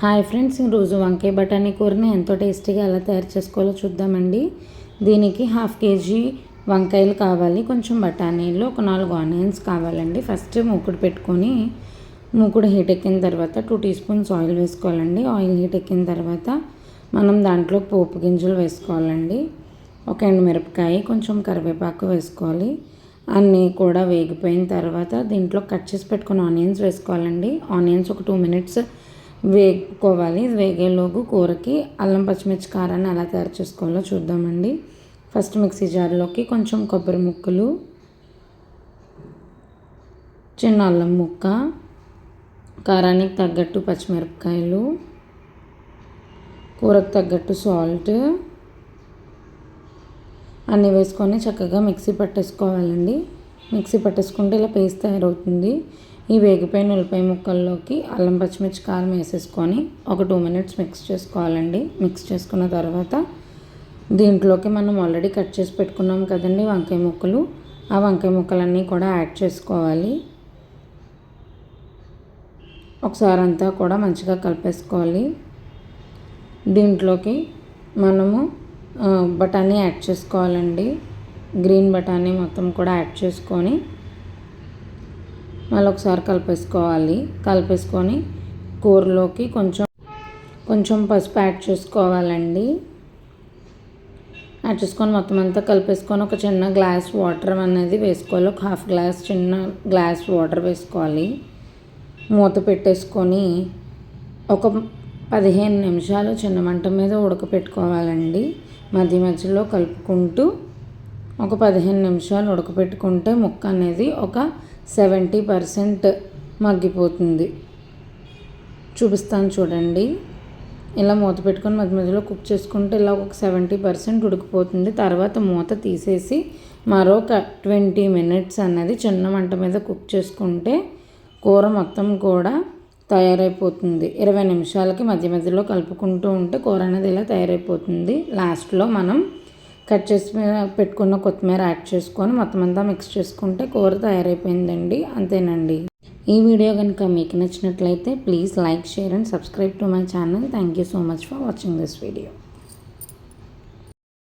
Hi friends, ఈరోజు వంకాయ బఠానీ కూరని ఎంతో టేస్టీగా ఎలా తయారు చేసుకోవాలో చూద్దామండి. దీనికి 1/2 కేజీ వంకాయలు కావాలి, కొంచెం బఠానీలు, ఒక 4 ఆనియన్స్ కావాలండి. ఫస్ట్ మూకుడు పెట్టుకొని మూకుడు హీట్ ఎక్కిన తర్వాత 2 టీ స్పూన్స్ ఆయిల్ వేసుకోవాలండి. ఆయిల్ హీట్ ఎక్కిన తర్వాత మనం దాంట్లో పోపు గింజలు వేసుకోవాలండి. ఒక ఎండుమిరపకాయ, కొంచెం కరివేపాకు వేసుకోవాలి. అన్నీ కూడా వేగిపోయిన తర్వాత దీంట్లో కట్ చేసి పెట్టుకున్న ఆనియన్స్ వేసుకోవాలండి. ఆనియన్స్ ఒక 2 మినిట్స్ వేగుకోవాలి. వేగేలోగు కూరకి అల్లం పచ్చిమిర్చి కారాన్ని ఎలా తయారు చేసుకోవాలో చూద్దామండి. ఫస్ట్ మిక్సీ జార్లోకి కొంచెం కొబ్బరి ముక్కలు, చిన్న అల్లం ముక్క, కారానికి తగ్గట్టు పచ్చిమిరపకాయలు, కూరకు తగ్గట్టు సాల్ట్ అన్నీ వేసుకొని చక్కగా మిక్సీ పట్టేసుకోవాలండి. మిక్సీ పట్టేసుకుంటే ఇలా పేస్ట్ తయారవుతుంది. ఈ వేగిపోయిన ఉల్లిపాయ ముక్కల్లోకి అల్లం పచ్చిమిర్చి కారం వేసేసుకొని ఒక 2 మినిట్స్ మిక్స్ చేసుకోవాలండి. మిక్స్ చేసుకున్న తర్వాత దీంట్లోకి మనం ఆల్రెడీ కట్ చేసి పెట్టుకున్నాం కదండి వంకాయ ముక్కలు, ఆ వంకాయ ముక్కలన్నీ కూడా యాడ్ చేసుకోవాలి. ఒకసారి అంతా కూడా మంచిగా కలిపేసుకోవాలి. దీంట్లోకి మనము బఠానీ యాడ్ చేసుకోవాలండి. గ్రీన్ బఠానీ మొత్తం కూడా యాడ్ చేసుకొని మళ్ళీ ఒకసారి కలిపేసుకొని కూరలోకి కొంచెం పసుపు యాడ్ చేసుకోవాలండి. యాడ్ చేసుకొని మొత్తం అంతా కలిపేసుకొని ఒక చిన్న గ్లాస్ వాటర్ అనేది వేసుకోవాలి. ఒక 1/2 గ్లాస్ చిన్న గ్లాస్ వాటర్ వేసుకోవాలి. మూత పెట్టేసుకొని ఒక 15 నిమిషాలు చిన్న మంట మీద ఉడకపెట్టుకోవాలండి. మధ్య మధ్యలో కలుపుకుంటూ ఒక 15 నిమిషాలు ఉడకపెట్టుకుంటే ముక్క అనేది ఒక 70% మగ్గిపోతుంది. చూపిస్తాను చూడండి. ఇలా మూత పెట్టుకొని మధ్య మధ్యలో కుక్ చేసుకుంటే ఇలా ఒక 70% ఉడికిపోతుంది. తర్వాత మూత తీసేసి మరొక 20 మినిట్స్ అన్నది చిన్న మంట మీద కుక్ చేసుకుంటే కూర మొత్తం కూడా తయారైపోతుంది. 20 నిమిషాలకి మధ్య మధ్యలో కలుపుకుంటూ ఉంటే కూర అనేది ఇలా తయారైపోతుంది. లాస్ట్లో మనం కట్ చేసి పెట్టుకున్న కొత్తిమీర యాడ్ చేసుకొని మొత్తం అంతా మిక్స్ చేసుకుంటే కూర తయారైపోయిందండి. అంతేనండి. ఈ వీడియో కనుక మీకు నచ్చినట్లయితే please like, share and subscribe to my channel. Thank you so much for watching this video.